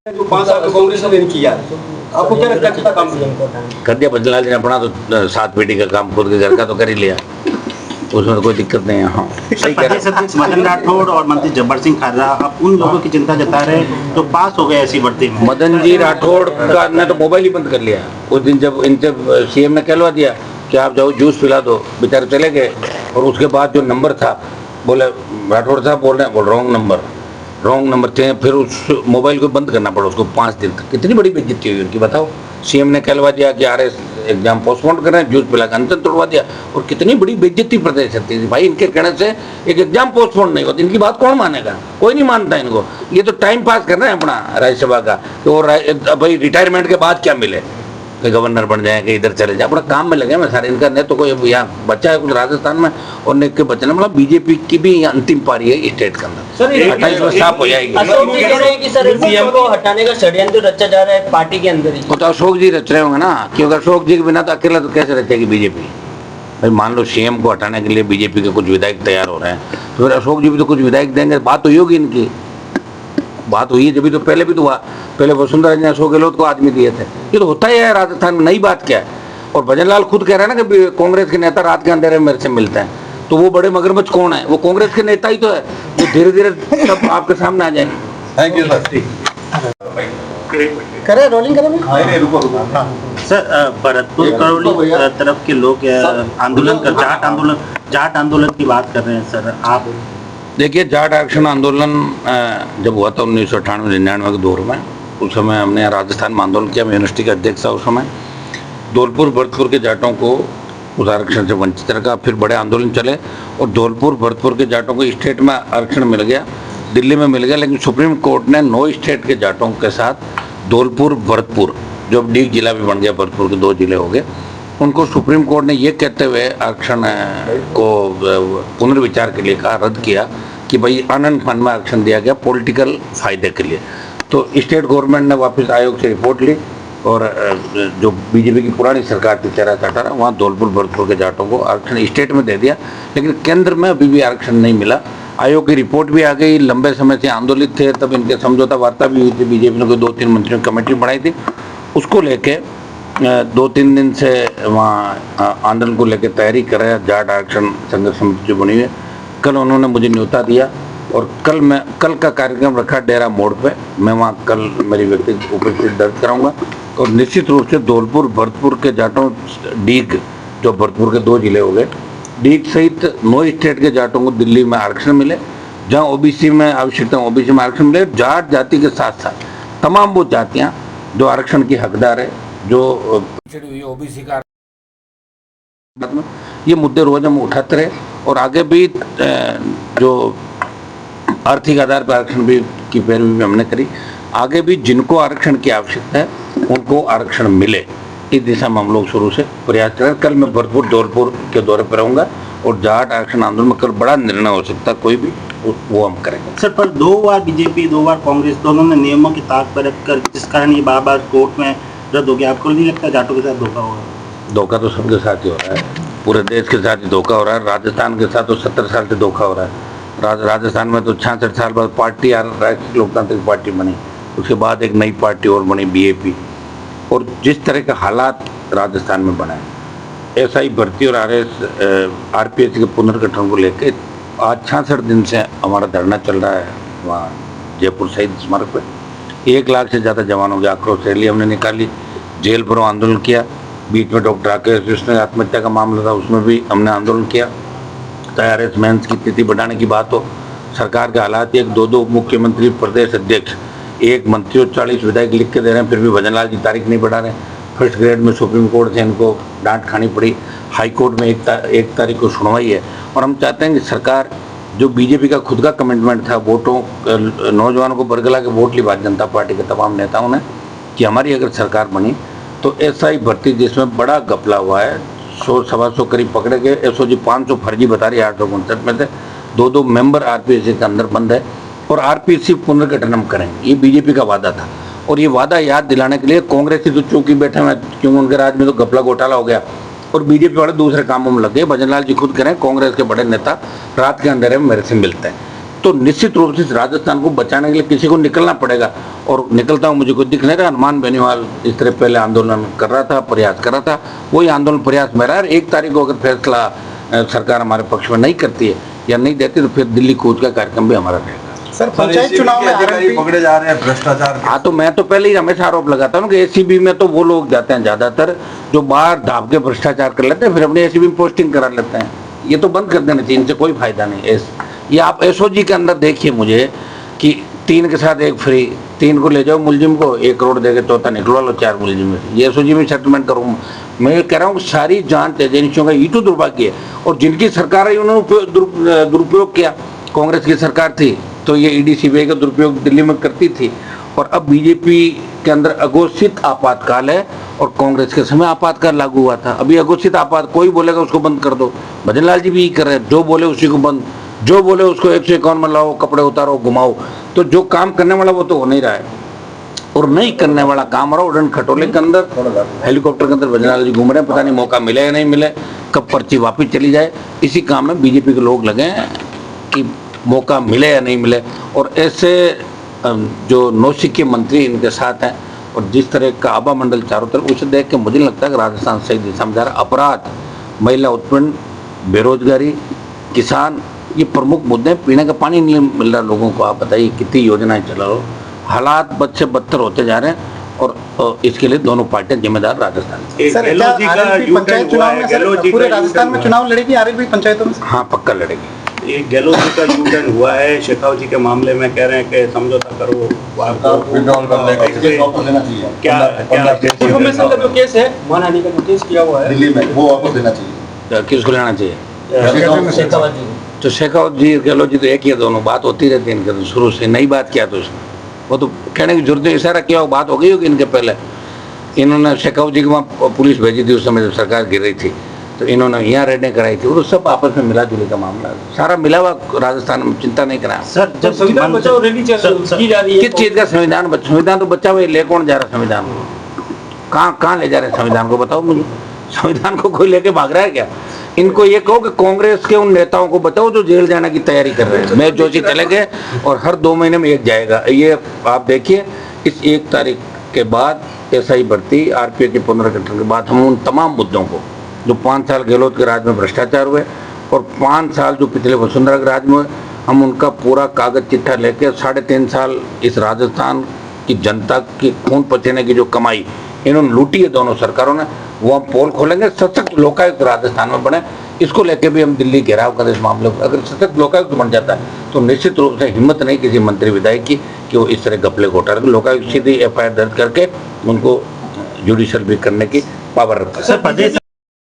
जो 5 साल में कांग्रेस ने नहीं किया, आपको क्या लगता है कितना काम कर दिया? भजनलाल जी ने अपना तो 7 बेटी का काम खुद के घर का तो कर ही लिया, उसमें तो कोई दिक्कत नहीं है। हाँ सही कह रहे हैं। मदन राठौड़ और मंत्री जब्बर सिंह खाररा अब उन लोगों की चिंता जता रहे हैं जो पास हो गए ऐसी भर्ती में। मदन जी राठौड़ का ने तो मोबाइल ही बंद कर लिया उस दिन, जब इनसे सीएम ने कहलवा दिया कि आप जाओ जूस पिला दो, बेचारे चले गए। और उसके बाद जो नंबर था, बोले राठौड़ साहब बोल रहे हैं, बोल रॉन्ग नंबर थे। फिर उस मोबाइल को बंद करना पड़ा उसको 5 दिन तक। कितनी बड़ी बेइज्जती हुई उनकी, बताओ। सीएम ने कहलवा दिया कि आरएस एग्जाम पोस्टपोन कर रहे हैं, जूस पिला कर अंतर तोड़वा दिया। और कितनी बड़ी बेइज्जती प्रदेश सकती थी भाई, इनके कहने से एक एग्जाम पोस्टपोन नहीं होता। इनकी बात कौन मानेगा? कोई नहीं मानता इनको। ये तो टाइम पास कर रहे हैं अपना राज्यसभा का, तो भाई रिटायरमेंट के बाद क्या मिले, कि गवर्नर बन जाए, कि इधर चले जाए, अपना काम में लगे मैं सारे। इनका नहीं तो कोई यहाँ बच्चा है कुछ राजस्थान में और ने के बच्चे, मतलब बीजेपी की भी अंतिम पारी है स्टेट के अंदर। 28 में साफ हो जाएगी। अशोक जी कह रहे हैं कि सर सीएम को हटाने का षड्यंत्र रचा जा रहा है पार्टी के अंदर ही। वो तो अशोक जी रच रहे होंगे ना, क्योंकि अशोक जी के बिना तो अकेला तो कैसे रचेगी बीजेपी। भाई मान लो सीएम को हटाने के लिए बीजेपी के कुछ विधायक तैयार हो रहे हैं, तो फिर अशोक जी भी तो कुछ विधायक देंगे। बात तो होगी इनकी, बात हुई है जब भी, तो पहले भी तो हुआ। पहले वसुंधरा जी ने अशोक गहलोत को आदमी दिए थे। ये तो होता ही है राजस्थान में, नई बात क्या है। और भजनलाल खुद कह रहे हैं ना कि कांग्रेस के नेता रात के अंधेरे में मेरे से मिलते हैं, तो वो बड़े मगरमच्छ कौन है? वो कांग्रेस के नेता ही तो है। वो धीरे धीरे सब आपके सामने आ जाएंगे। Thank you sir. करे रोलिंग करें रुको सर, भरतपुर करौली तरफ के लोग आंदोलन कर जाट आंदोलन की बात कर रहे हैं सर। आप देखिए, जाट आरक्षण आंदोलन जब हुआ था 1998-99 के दौर में, उस समय हमने राजस्थान में आंदोलन किया। मैं यूनिवर्सिटी का अध्यक्ष था उस समय। धौलपुर भरतपुर के जाटों को उस आरक्षण से वंचित रखा। फिर बड़े आंदोलन चले और धौलपुर भरतपुर के जाटों को स्टेट में आरक्षण मिल गया, दिल्ली में मिल गया। लेकिन सुप्रीम कोर्ट ने 9 स्टेट के जाटों के साथ धौलपुर भरतपुर, जो अब डीग जिला भी बन गया, भरतपुर के 2 जिले हो गए, उनको सुप्रीम कोर्ट ने ये कहते हुए आरक्षण को पुनर्विचार के लिए कहा, रद्द किया कि भाई आनंद फंड में आरक्षण दिया गया पॉलिटिकल फायदे के लिए। तो स्टेट गवर्नमेंट ने वापस आयोग से रिपोर्ट ली और जो बीजेपी की पुरानी सरकार थी 13-18, वहाँ धौलपुर भरतपुर के जाटों को आरक्षण स्टेट में दे दिया। लेकिन केंद्र में अभी भी आरक्षण नहीं मिला। आयोग की रिपोर्ट भी आ गई। लंबे समय से आंदोलित थे, तब इनके समझौता वार्ता भी हुई थी। बीजेपी ने कोई 2-3 मंत्रियों की कमेटी बनाई थी, उसको लेके 2-3 दिन से वहाँ आंदोलन को लेकर तैयारी कर रहे हैं। जाट आरक्षण संघर्ष समिति जो बनी हुई है, कल उन्होंने मुझे न्योता दिया और कल का कार्यक्रम रखा डेरा मोड़ पे। मैं वहाँ कल मेरी व्यक्तिगत उपस्थिति दर्ज कराऊंगा और निश्चित रूप से धौलपुर भरतपुर के जाटों, डीग जो भरतपुर के 2 जिले हो गए, डीग सहित 9 स्टेट के जाटों को दिल्ली में आरक्षण मिले। जहाँ ओबीसी में आवश्यकता ओबीसी में आरक्षण मिले। जाट जाति के साथ साथ तमाम वो जातियाँ जो आरक्षण की हकदार है, जो ओबीसी का, ये मुद्दे रोज हम उठाते रहे और आगे भी जो आर्थिक आधार पर आरक्षण भी की पैरवी भी हमने करी। आगे भी जिनको आरक्षण की आवश्यकता है उनको आरक्षण मिले, इस दिशा में हम लोग शुरू से प्रयास करें। कल मैं भरतपुर धौलपुर के दौरे पर रहूँगा और जाट आरक्षण आंदोलन में कल बड़ा निर्णय हो सकता है, कोई भी, वो हम करेंगे। सर, पर 2 बार बीजेपी 2 बार कांग्रेस, दोनों ने नियमों की ताक पर रखकर, जिस कारण ये बार कोर्ट में रद्द हो गया। आपको नहीं लगता जाटों के साथ धोखा होगा? धोखा तो सबके साथ ही हो रहा है, पूरे देश के साथ ही धोखा हो रहा है। राजस्थान के साथ तो 70 साल से धोखा हो रहा है। राजस्थान में तो 66 साल बाद पार्टी राष्ट्रीय लोकतांत्रिक पार्टी बनी, उसके बाद एक नई पार्टी और बनी बीएपी। और जिस तरह के हालात राजस्थान में बने, एसआई भर्ती और आरपीएस के पुनर्गठन को लेकर आज 66 दिन से हमारा धरना चल रहा है वहाँ जयपुर शहीद स्मारक पर। 1 लाख से ज़्यादा जवानों की आक्रोश रैली हमने निकाली, जेल पर आंदोलन किया। बीच में डॉक्टर राकेश कृष्ण आत्महत्या का मामला था, उसमें भी हमने आंदोलन किया। आरएस मेंस की तिथि बढ़ाने की बात हो, सरकार के हालात, 1-2 मुख्यमंत्री, प्रदेश अध्यक्ष, 1 मंत्री और 40 विधायक लिख के दे रहे हैं, फिर भी भजनलाल जी तारीख नहीं बढ़ा रहे। फर्स्ट ग्रेड में सुप्रीम कोर्ट से इनको डांट खानी पड़ी। हाई कोर्ट में 1 तारीख को सुनवाई है। और हम चाहते हैं कि सरकार, जो बीजेपी का खुद का कमिटमेंट था वोटों, नौजवानों को बरगला के वोट ली भारतीय जनता पार्टी के तमाम नेताओं ने, कि हमारी अगर सरकार बनी तो एसआई भर्ती जिसमें बड़ा घपला हुआ है, 100-125 करीब पकड़े गए, एसओजी 500 फर्जी बता रही है, 859 में से 2 मेंबर आरपीएससी के अंदर बंद है और आरपीएससी पुनर्गठन हम करेंगे। ये बीजेपी का वादा था और ये वादा याद दिलाने के लिए कांग्रेस की तो चौकी बैठे हैं, क्योंकि उनके राज में तो घपला घोटाला हो गया और बीजेपी वाले दूसरे कामों में लग गए। भजनलाल जी खुद कह रहे हैं कांग्रेस के बड़े नेता रात के अंधेरे में मेरे से मिलते हैं। तो निश्चित रूप से इस राजस्थान को बचाने के लिए किसी को निकलना पड़ेगा, और निकलता हूँ मुझे कोई दिख नहीं रहा। हनुमान बेनीवाल इस तरह पहले आंदोलन कर रहा था, प्रयास कर रहा था, वही आंदोलन प्रयास में रहा है। 1 तारीख को अगर फैसला सरकार हमारे पक्ष में नहीं करती है या नहीं देती तो फिर दिल्ली कूच का कार्यक्रम भी हमारा रहेगा। सर पंचायत चुनाव में अधिकारी पकड़े जा रहे हैं भ्रष्टाचार के। हाँ, तो मैं तो पहले ही हमेशा आरोप लगाता हूँ कि एसीबी में तो वो लोग जाते हैं ज्यादातर जो बाहर ढाब के भ्रष्टाचार कर लेते हैं, फिर अपने एसीबी में पोस्टिंग करा लेते हैं। ये तो बंद कर देना चाहिए, इनसे कोई फायदा नहीं। ये आप एसओजी के अंदर देखिए मुझे कि 3 के साथ 1 फ्री, 3 को ले जाओ मुलजिम को 1 करोड़ देके चौथा निकलवा लो 4 मुलजिम में। ये एसओजी में सेटलमेंट करूँ। मैं कह रहा हूँ सारी जांच एजेंसियों का ये तो दुर्भाग्य है, और जिनकी सरकार है उन्होंने दुरुपयोग किया। कांग्रेस की सरकार थी तो ये ईडी सीबीआई का दुरुपयोग दिल्ली में करती थी, और अब बीजेपी के अंदर अघोषित आपातकाल है और कांग्रेस के समय आपातकाल लागू हुआ था। अभी अघोषित आपात कोई बोलेगा उसको बंद कर दो, भजन लाल जी भी यही कर रहे हैं, जो बोले उसी को बंद, जो बोले उसको 151 में लाओ, कपड़े उतारो, घुमाओ। तो जो काम करने वाला वो तो हो नहीं रहा है, और नहीं करने वाला काम रहा उड़न खटोले के अंदर, हेलीकॉप्टर के अंदर भजन लाल जी घूम रहे हैं, पता नहीं मौका मिले या नहीं मिले, कब पर्ची वापिस चली जाए। इसी काम में बीजेपी के लोग लगे हैं कि मौका मिले या नहीं मिले। और ऐसे जो नौसिख के मंत्री इनके साथ हैं, और जिस तरह का आभा मंडल चारों तरफ, उसे देख के मुझे लगता है कि राजस्थान सही दिशा में जा रहा है। अपराध, महिला उत्पीड़न, बेरोजगारी, किसान, ये प्रमुख मुद्दे हैं। पीने का पानी नहीं मिल रहा लोगों को, आप बताइए कितनी योजनाएं चला रहे हो। हालात बद से बदतर होते जा रहे हैं, और इसके लिए दोनों पार्टियां जिम्मेदार राजस्थान की। सर क्या आरएलपी पंचायत चुनाव में सर पूरे राजस्थान में चुनाव लड़ेगी आरएलपी पंचायतों में? हाँ, पक्का लड़ेगी। ये गहलोत जी का यूटर्न हुआ है, शेखावत जी के मामले में कह रहे हैं कि समझौता करो, विड्रॉल करने का केस वापस लेना चाहिए। क्या इन्फॉर्मेशन का जो केस है मानहानि का जो केस किया हुआ है दिल्ली में, वो वापस लेना चाहिए। किसको लेना चाहिए? शेखावत जी। तो शेखावत जी गहलोत जी तो एक ही है, दोनों बात होती रहती है इनके, तो शुरू से नई बात किया तो वो तो कहने की जरूरत नहीं, इशारा किया हो, बात हो गई होगी इनके पहले। इन्होंने शेखावत जी के वहाँ पुलिस भेजी थी उस समय जब सरकार गिर रही थी, तो इन्होंने यहाँ रेडें कराई थी, वो तो सब आपस में मिला जुली का मामला है, सारा मिला हुआ राजस्थान में, चिंता नहीं करा। सर जब संविधान बचाओ रैली की जा रही है, किस चीज़ का संविधान? संविधान तो बच्चा हुआ, ले कौन जा रहा है संविधान को? कहाँ ले जा रहे हैं संविधान को, बताओ मुझे। संविधान को कोई लेके भाग रहा है क्या? इनको ये कहो कि कांग्रेस के उन नेताओं को बताओ जो जेल जाने की तैयारी कर रहे हैं। मैं जोशी चले गए और हर 2 महीने में एक जाएगा। ये आप देखिए, इस 1 तारीख के बाद एसआई भर्ती, आरपीए के पुनर्गठन के बाद हम उन तमाम मुद्दों को, जो 5 साल गहलोत के राज में भ्रष्टाचार हुए और 5 साल जो पिछले वसुंधरा के राज में हुए, हम उनका पूरा कागज चिट्ठा लेके 3.5 साल इस राजस्थान की जनता की खून पसीने की जो कमाई इन्होंने लूटी है दोनों सरकारों ने, वो हम पोल खोलेंगे। सशक्त लोकायुक्त राजस्थान में बने, इसको लेके भी हम दिल्ली घेराव करें इस मामले को। अगर सशक्त लोकायुक्त बन जाता है तो निश्चित रूप से हिम्मत नहीं किसी मंत्री विधायक की कि वो इस तरह घपले घोटाले, लोकायुक्त सीधी एफआईआर दर्ज करके उनको जुडिशियल भी करने की पावर रखता है।